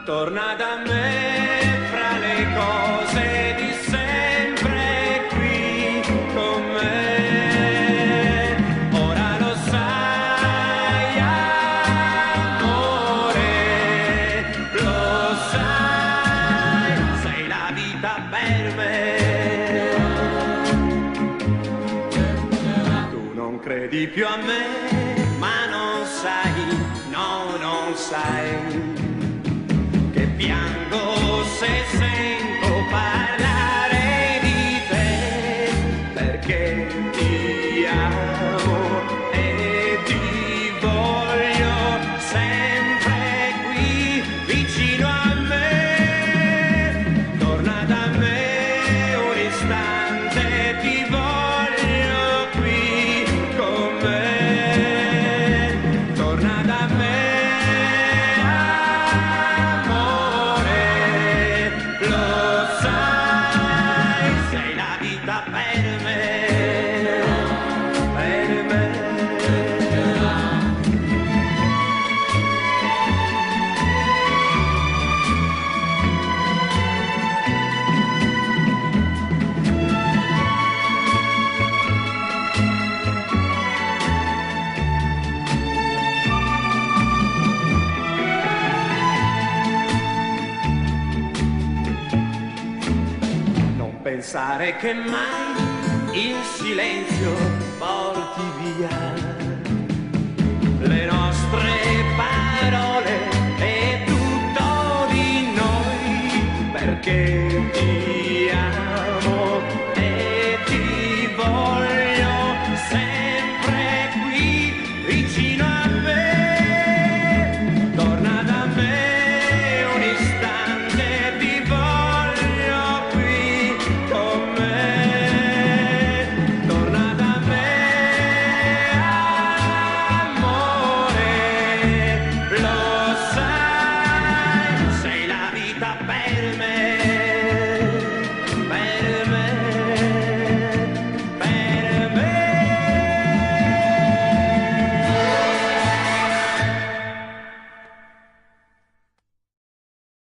torna da me fra le cose di sempre qui con me. Ora lo sai, amore, lo sai, sei la vita per me. Tu non credi più a me, ma non sai, no, non sai che piango se sento parlare di te, perché ti amo e ti voglio sempre qui vicino a me. Torna da me un istante, ti voglio qui con me. Torna da me. Pensare che mai il silenzio porti via le nostre parole e tutto di noi, perché ti